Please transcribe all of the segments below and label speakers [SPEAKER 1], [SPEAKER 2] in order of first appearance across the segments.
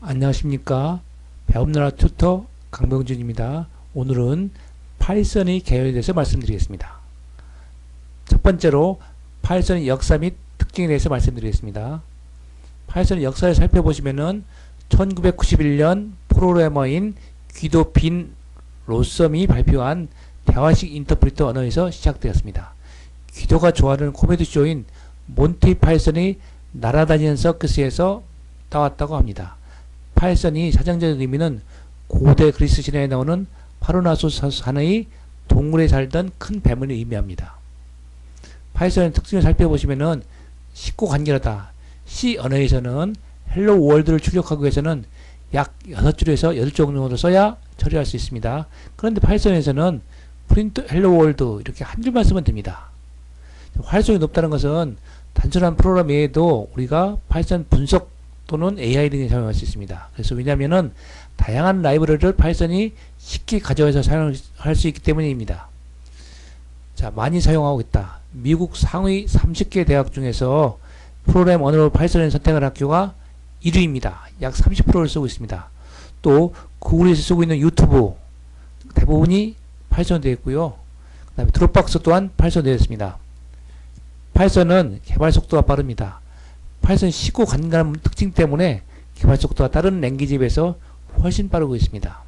[SPEAKER 1] 안녕하십니까. 배움나라 튜터 강병준입니다. 오늘은 파이썬의 개요에 대해서 말씀드리겠습니다. 첫 번째로 파이썬의 역사 및 특징에 대해서 말씀드리겠습니다. 파이썬의 역사를 살펴보시면은 1991년 프로그래머인 귀도 빈 로썸이 발표한 대화식 인터프리터 언어에서 시작되었습니다. 귀도가 좋아하는 코미디 쇼인 몬티 파이썬의 날아다니는 서커스에서 따왔다고 합니다. 파이썬이 사전적인 의미는 고대 그리스 신화에 나오는 파르나소산의 동굴에 살던 큰 뱀을 의미합니다. 파이썬의 특징을 살펴보시면은 쉽고 간결하다. C 언어에서는 헬로 월드를 출력하기 위해서는 약 6줄에서 8줄 정도로 써야 처리할 수 있습니다. 그런데 파이썬에서는 프린트 헬로 월드 이렇게 한 줄만 쓰면 됩니다. 활용성이 높다는 것은 단순한 프로그램 외에도 우리가 파이썬 분석 또는 AI 등에 사용할 수 있습니다. 그래서 왜냐하면은 다양한 라이브러리를 파이썬이 쉽게 가져와서 사용할 수 있기 때문입니다. 자, 많이 사용하고 있다. 미국 상위 30개 대학 중에서 프로그램 언어로 파이썬을 선택한 학교가 1위입니다. 약 30%를 쓰고 있습니다. 또 구글에서 쓰고 있는 유튜브 대부분이 파이썬 되어 있고요. 그 다음에 드롭박스 또한 파이썬 되어 있습니다. 파이썬은 개발 속도가 빠릅니다. 파이썬 쉽고 간단한 특징 때문에 개발 속도가 다른 랭귀지에 비해서 훨씬 빠르고 있습니다.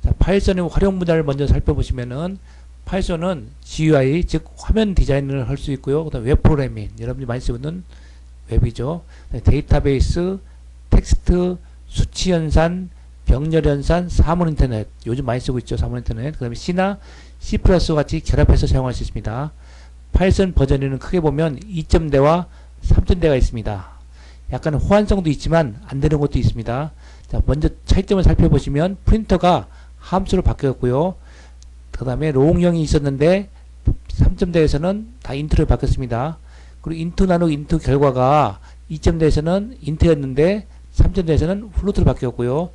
[SPEAKER 1] 자, 파이썬의 활용 분야를 먼저 살펴보시면은 파이썬은 GUI 즉 화면 디자인을 할 수 있고요. 그다음 웹 프로그래밍 여러분들이 많이 쓰고 있는 웹이죠. 데이터베이스, 텍스트, 수치 연산, 병렬 연산, 사물 인터넷 요즘 많이 쓰고 있죠. 사물 인터넷. 그다음에 C나 C++ 같이 결합해서 사용할 수 있습니다. 파이썬 버전에는 크게 보면 2.0대와 3.0대가 있습니다. 약간 호환성도 있지만 안 되는 것도 있습니다. 자, 먼저 차이점을 살펴보시면 프린터가 함수로 바뀌었고요. 그 다음에 롱형이 있었는데 3.0대에서는 다 인트로 바뀌었습니다. 그리고 인트 나누기 인트 결과가 2.0대에서는 인트였는데 3.0대에서는 플로트로 바뀌었고요.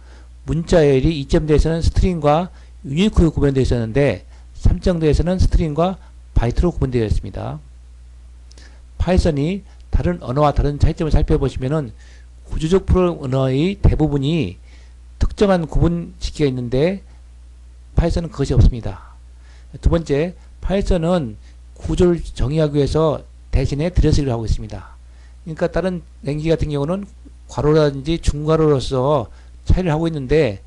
[SPEAKER 1] 문자열이 2.0대에서는 스트링과 유니코드로 구분되어 있었는데 3.0대에서는 스트링과 바이트로 구분되어 있습니다. 파이썬이 다른 언어와 다른 차이점을 살펴보시면은 구조적 프로그램 언어의 대부분이 특정한 구분시키가 있는데 파이썬은 그것이 없습니다. 두 번째, 파이썬은 구조를 정의하기 위해서 대신에 들여쓰기를 하고 있습니다. 그러니까 다른 랭귀지 같은 경우는 괄호라든지 중괄호로서 차이를 하고 있는데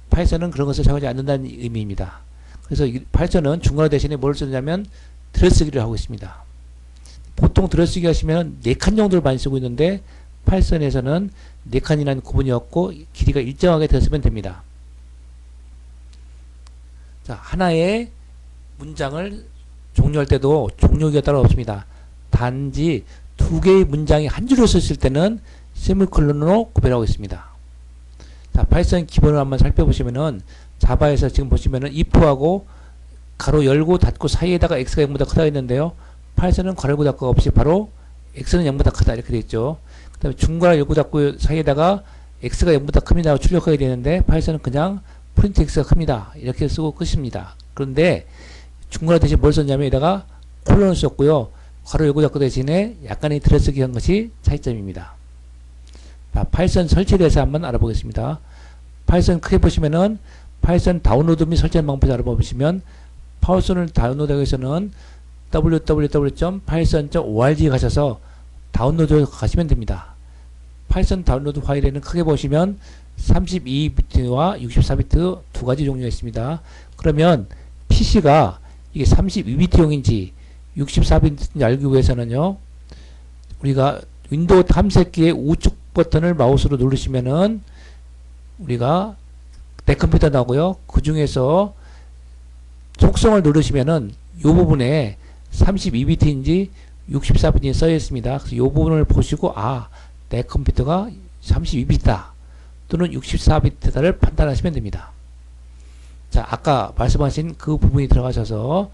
[SPEAKER 1] 파이썬은 그런 것을 사용하지 않는다는 의미입니다. 그래서 파이썬은 중괄호 대신에 뭘 쓰냐면 들여쓰기를 하고 있습니다. 보통 들여쓰기 하시면 4칸 정도를 많이 쓰고 있는데 파이썬에서는 4칸이라는 구분이 없고 길이가 일정하게 들어쓰면 됩니다. 자, 하나의 문장을 종료할 때도 종료기가 따로 없습니다. 단지 2개의 문장이 한 줄을 썼을 때는 세미콜론으로 구별하고 있습니다. 자, 파이썬 기본을 한번 살펴보시면은 자바에서 지금 보시면은 if하고 가로 열고 닫고 사이에다가 x가 0보다 크다 했는데요. 파이썬은 괄호 열고 닫고 없이 바로 x는 0보다 크다 이렇게 되어 있죠. 그 다음에 중괄호 열고 닫고 사이에다가 x가 0보다 큽니다 출력하게 되는데 파이썬은 그냥 프린트 x가 큽니다 이렇게 쓰고 끝입니다. 그런데 중괄호 대신 뭘 썼냐면 여기다가 콜론을 썼고요. 괄호 열고 닫고 대신에 약간의 들여쓰기 한 것이 차이점입니다. 자, 파이썬 설치에 대해서 한번 알아보겠습니다. 파이썬 크게 보시면은 파이썬 다운로드 및 설치하는 방법을 알아보시면 파이썬을 다운로드하기 위해서는 www.python.org 가셔서 다운로드 가시면 됩니다. 파이썬 다운로드 파일에는 크게 보시면 32비트와 64비트 두 가지 종류가 있습니다. 그러면 PC가 이게 32비트용인지 64비트인지 알기 위해서는요. 우리가 윈도우 탐색기의 우측 버튼을 마우스로 누르시면은 우리가 내 컴퓨터 나오고요. 그 중에서 속성을 누르시면은 이 부분에 32비트인지 64비트인지 써 있습니다. 그래서 이 부분을 보시고 내 컴퓨터가 32비트다 또는 64비트다를 판단하시면 됩니다. 자, 아까 말씀하신 그 부분이 들어가셔서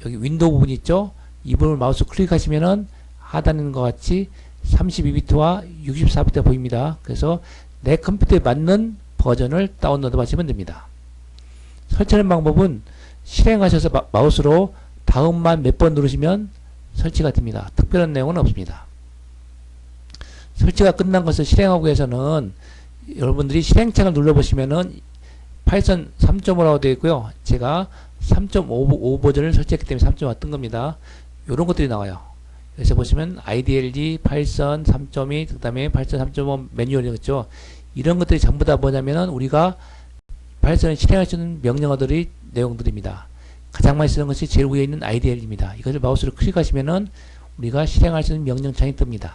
[SPEAKER 1] 여기 윈도우 부분 있죠? 이 부분을 마우스 클릭하시면은 하단에 것 같이 32비트와 64비트가 보입니다. 그래서 내 컴퓨터에 맞는 버전을 다운로드 하시면 됩니다. 설치하는 방법은 실행하셔서 마우스로 다음만 몇 번 누르시면 설치가 됩니다. 특별한 내용은 없습니다. 설치가 끝난 것을 실행하기 위해서는 여러분들이 실행창을 눌러보시면은 파이썬 3.5라고 되어 있고요. 제가 3.5 버전을 설치했기 때문에 3.5가 뜬 겁니다. 이런 것들이 나와요. 여기서 보시면 IDLG, 파이썬 3.2, 그 다음에 파이썬 3.5 매뉴얼이겠죠. 이런 것들이 전부 다 뭐냐면은 우리가 파이썬을 실행할 수 있는 명령어들이 내용들입니다. 가장 많이 쓰는 것이 제일 위에 있는 IDL입니다. 이것을 마우스로 클릭하시면은 우리가 실행할 수 있는 명령창이 뜹니다.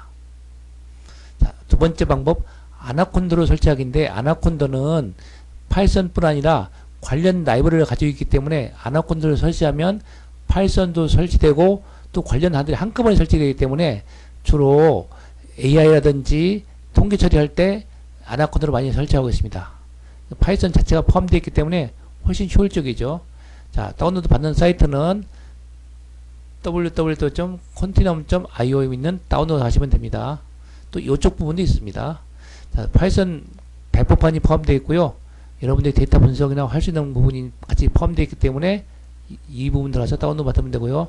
[SPEAKER 1] 자, 두 번째 방법, 아나콘다로 설치하기인데, 아나콘다는 파이썬뿐 아니라 관련 라이브러리를 가지고 있기 때문에 아나콘다를 설치하면 파이썬도 설치되고 또 관련 단들이 한꺼번에 설치되기 때문에 주로 AI라든지 통계 처리할 때 아나콘다를 많이 설치하고 있습니다. 파이썬 자체가 포함되어 있기 때문에 훨씬 효율적이죠. 자, 다운로드 받는 사이트는 www.continuum.io에 있는 다운로드 하시면 됩니다. 또 이쪽 부분도 있습니다. 자, 파이썬 배포판이 포함되어 있고요. 여러분들이 데이터 분석이나 할 수 있는 부분이 같이 포함되어 있기 때문에 이 부분 들어가서 다운로드 받으면 되고요.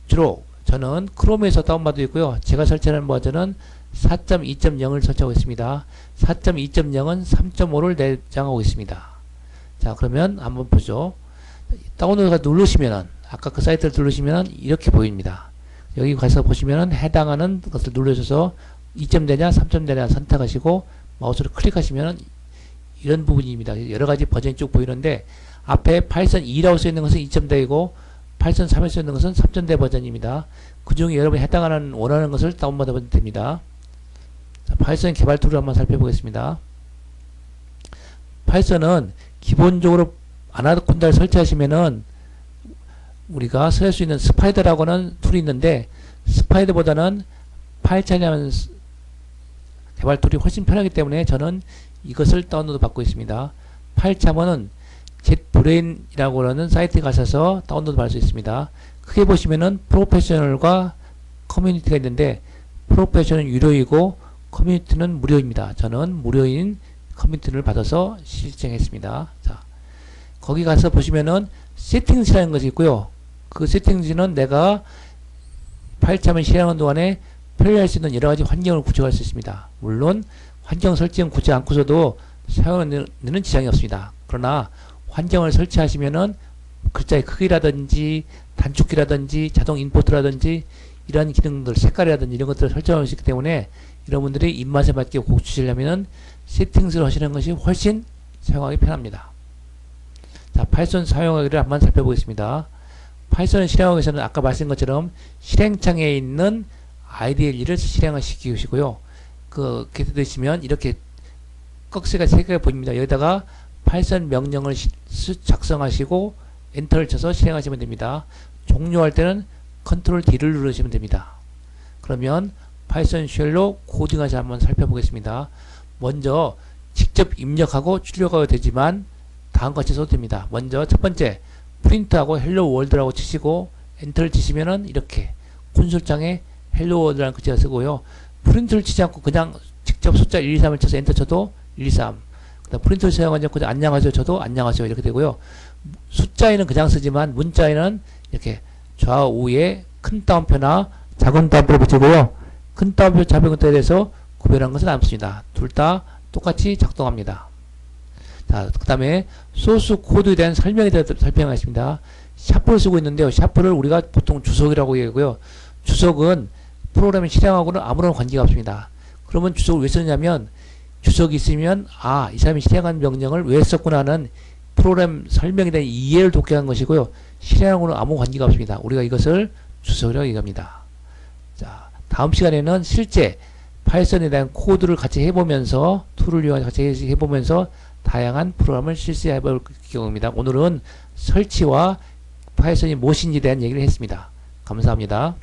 [SPEAKER 1] 주로 저는 크롬에서 다운받고 있고요. 제가 설치하는 버전은 4.2.0을 설치하고 있습니다. 4.2.0은 3.5를 내장하고 있습니다. 자, 그러면 한번 보죠. 다운로드가 누르시면은, 아까 그 사이트를 누르시면은 이렇게 보입니다. 여기 가서 보시면은 해당하는 것을 눌러줘서 2.0냐 3.0냐 선택하시고 마우스로 클릭하시면은 이런 부분입니다. 여러가지 버전이 쭉 보이는데, 앞에 파이썬 2라고 써있는 것은 2.0이고 파이썬 3에 써있는 것은 3.0 버전입니다. 그 중에 여러분이 해당하는 원하는 것을 다운받으면 됩니다. 자, 파이썬 개발 툴을 한번 살펴보겠습니다. 파이썬은 기본적으로 아나콘다를 설치하시면은 우리가 쓸 수 있는 스파이더라고 하는 툴이 있는데, 스파이더보다는 파이썬이라는 개발 툴이 훨씬 편하기 때문에 저는 이것을 다운로드 받고 있습니다. 파일참은 jetbrain이라고 하는 사이트에 가셔서 다운로드 받을 수 있습니다. 크게 보시면은 프로페셔널과 커뮤니티가 있는데, 프로페셔널은 유료이고 커뮤니티는 무료입니다. 저는 무료인 커뮤니티를 받아서 실행했습니다. 자, 거기 가서 보시면은 세팅스라는 것이 있고요. 그 세팅스는 내가 파일참을 실행하는 동안에 편리할 수 있는 여러가지 환경을 구축할 수 있습니다. 물론 환경 설정 굳이 않고서도 사용하는 지장이 없습니다. 그러나 환경을 설치하시면은 글자의 크기라든지 단축키라든지 자동 임포트라든지 이러한 기능들, 색깔이라든지 이런 것들을 설정할 수 있기 때문에 여러분들이 입맛에 맞게 고치시려면은 세팅스를 하시는 것이 훨씬 사용하기 편합니다. 자, 파이썬 사용하기를 한번 살펴보겠습니다. 파이썬을 실행하기 위해서는 아까 말씀드린 것처럼 실행창에 있는 IDLE를 실행을 시키시고요. 그렇게 되시면 이렇게 꺽쇠가 3개가 보입니다. 여기다가 파이썬 명령을 작성하시고 엔터를 쳐서 실행하시면 됩니다. 종료할 때는 컨트롤 D를 누르시면 됩니다. 그러면 파이썬 쉘로 코딩하시 한번 살펴보겠습니다. 먼저 직접 입력하고 출력하고 되지만 다음과 같이 써도 됩니다. 먼저 첫 번째 프린트하고 헬로 월드라고 치시고 엔터를 치시면은 이렇게 콘솔장에 헬로 월드라는 글자가 쓰고요. 프린트를 치지 않고 그냥 직접 숫자 1, 2, 3을 쳐서 엔터 쳐도 1, 2, 3. 그다음 프린트를 사용하지 않고 그냥 안녕하세요 쳐도 안녕하세요 이렇게 되고요. 숫자에는 그냥 쓰지만 문자에는 이렇게 좌우에 큰 따옴표나 작은 따옴표를 붙이고요. 큰 따옴표, 작은 따옴표에 대해서 구별한 것은 없습니다. 둘 다 똑같이 작동합니다. 자, 그 다음에 소스 코드에 대한 설명에 대해서 설명하겠습니다. 샤프를 쓰고 있는데요. 샤프를 우리가 보통 주석이라고 얘기하고요. 주석은 프로그램을 실행하고는 아무런 관계가 없습니다. 그러면 주석을 왜 쓰느냐면 주석이 있으면 아, 이 사람이 실행한 명령을 왜 썼구나 하는 프로그램 설명에 대한 이해를 돕게 한 것이고요. 실행하고는 아무 관계가 없습니다. 우리가 이것을 주석이라고 얘기합니다. 자, 다음 시간에는 실제 파이썬에 대한 코드를 같이 해보면서 툴을 이용해 같이 해보면서 다양한 프로그램을 실시해 볼 경우입니다. 오늘은 설치와 파이썬이 무엇인지에 대한 얘기를 했습니다. 감사합니다.